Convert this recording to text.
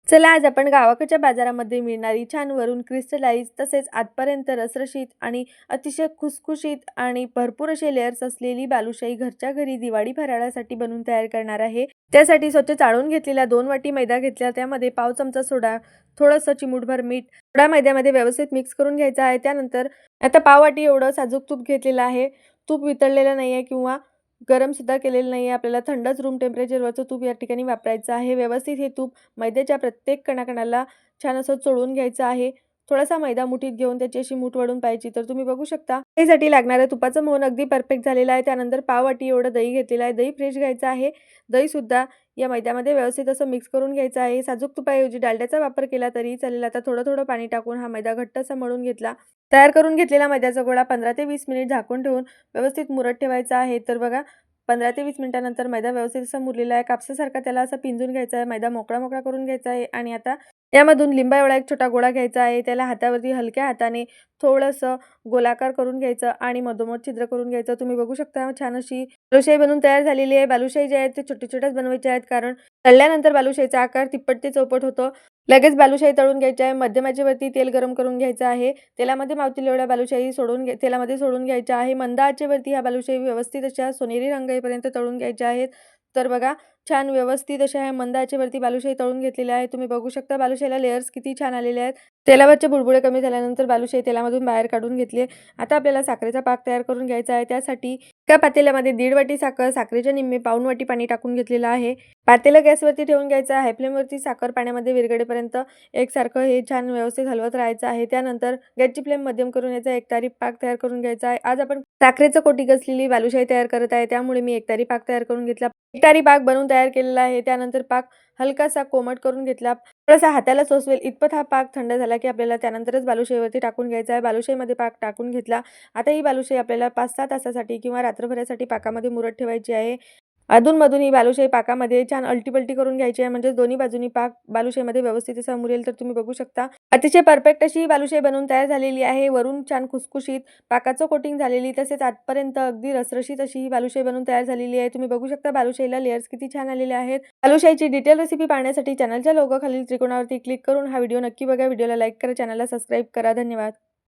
चला आज आपण गावाकडच्या बाजारामध्ये मिळणारी छान वरून क्रिस्टलाइज तसेच आतपर्यंत रसरशीत आणि अतिशय खुसखुशीत आणि भरपूर असे लेयर्स असलेली बालुशाही घरच्या घरी दिवाळी फराळासाठी बनवून तयार करणार आहे। त्यासाठी स्वच्छ चाळून घेतलेला 2 वाटी मैदा घेतला, त्यामध्ये पाव चमचा सोडा, थोडंसं चिमूटभर मीठ, थोडा मैद्यामध्ये व्यवस्थित मिक्स करून घ्यायचा आहे। त्यानंतर आता पाव वाटी एवढं साजूक तूप घेतलेलं आहे। तूप वितळलेलं नाहीये किंवा गरम सुद्धा केलेलं नाहीये, आपल्याला थंडच रूम टेम्परेचरवरचं तूप या ठिकाणी वापरायचं आहे। व्यवस्थित हे तूप मैद्याच्या प्रत्येक कणाकणाला छान असं चोळून घ्यायचं आहे। थोडासा मैदा मुठीत घेऊन त्याची अशी मूठ वळून पाहायची। तर तुम्ही बघू शकता त्यासाठी लागणाऱ्या तुपाचं मोहन अगदी परफेक्ट झालेलं आहे। त्यानंतर पाव वाटी एवढं दही घेतलेलं आहे। दही फ्रेश घ्यायचं आहे। दही सुद्धा या मैद्यामध्ये व्यवस्थित असं मिक्स करून घ्यायचं आहे। साजूक तुपाऐवजी डालड्याचा वापर केला तरी चालेल। आता थोडं थोडं पाणी टाकून हा मैदा घट्ट असा मळून घेतला। तयार करून घेतलेला मैद्याचा गोळा 15 ते 20 मिनिट झाकून ठेवून व्यवस्थित मुरत ठेवायचा आहे। तर बघा 15 ते 20 मिनिटांनंतर मैदा व्यवस्थित असा मुरलेला आहे। कापसासारखा त्याला असा पिंजून घ्यायचा आहे। मैदा मोकळा मोकळा करून घ्यायचा आहे आणि आता यामधून लिंबा एवढा एक छोटा गोळा घ्यायचा आहे। त्याला हातावरती हलक्या हाताने थोडंसं गोलाकार करून घ्यायचं आणि मधोमध छिद्र करून घ्यायचं। तुम्ही बघू शकता छान अशी बालुशाही बनवून तयार झालेली आहे। बालुशाही जे आहेत ते छोटे-छोटेच बनवायचे आहेत, कारण तळल्यानंतर बालुशाहीचा आकार तिप्पट ते चौपट होतो। लगेच बालुशाही तळून घ्यायची आहे। मध्यम आचेवरती तेल गरम करून घ्यायचं आहे। तेलामध्ये मावतील एवढ्या बालुशाही तेलामध्ये सोडून घ्यायच्या आहे। मंद आचेवरती ह्या बालुशाही व्यवस्थित अशा सोनेरी रंग येईपर्यंत तळून घ्यायच्या आहेत। तर बघा छान व्यवस्थित अशा ह्या मंद आचेवरती बालुशाही तळून घेतलेल्या आहे। तुम्ही बघू शकता बालुशाहीला लेयर्स किती छान आलेले आहेत। तेलावरचे बुडबुडे कमी झाल्यानंतर बालुशाही तेलामधून बाहेर काढून घेतली। आता आपल्याला साखरेचा पाक तयार करून घ्यायचा आहे। त्यासाठी एका पातेल्यामध्ये 1.5 वाटी साखर, साखरेच्या निम्मे पाऊण वाटी पाणी टाकून घेतलेलं आहे। पातेलं गॅसवरती ठेवून घ्यायचं आहे। हाय फ्लेमवरती साखर पाण्यामध्ये विरघळेपर्यंत एकसारखं हे छान व्यवस्थित हलवत राहायचं आहे। त्यानंतर गॅसची फ्लेम मध्यम करून याचा एकतारी पाक तयार करून घ्यायचा आहे। आज आपण साखरेचं कोटिंग असलेली बालुशाही तयार करत आहे, त्यामुळे मी एकतारी पाक तयार करून घेतला। एकतारी पाक बनवून तयार केलेला आहे। त्यानंतर पाक हलकासा कोमट करून घेतला। थोडासा हाताला सोसवेल इतपत हा पाक थंड झाला की आपल्याला त्यानंतरच बालुशाहीवरती टाकून घ्यायचा आहे। बालुशाहीमध्ये पाक टाकून घेतला। आता ही बालुशाही आपल्याला 5-6 तासासाठी किंवा रात्रभरासाठी पाकामध्ये मुरत ठेवायची आहे। अधूनमधून ही बालुशाही पाकामध्ये छान अलटी-पलटी करून घ्यायची आहे, म्हणजे दोन्ही बाजूनी पाक बालुशाहीमध्ये व्यवस्थित असा मुरेल। तर तुम्ही बघू शकता अतिशय परफेक्ट अशी ही बालुशाही बनवून तयार झालेली आहे। वरून छान खुसखुशीत पाकाचं कोटिंग झालेली, तसेच आतपर्यंत अगदी रसरशीत अशी ही बालुशाही बनवून तयार झालेली आहे। तुम्ही बघू शकता बालुशाहीला लेयर्स किती छान आलेले आहेत। बालुशाहीची डिटेल रेसिपी पाहण्यासाठी चॅनलच्या लोगो खालील त्रिकोणावरती क्लिक करून हा व्हिडिओ नक्की बघा। व्हिडिओला लाईक करा, चॅनलला सबस्क्राईब करा। धन्यवाद।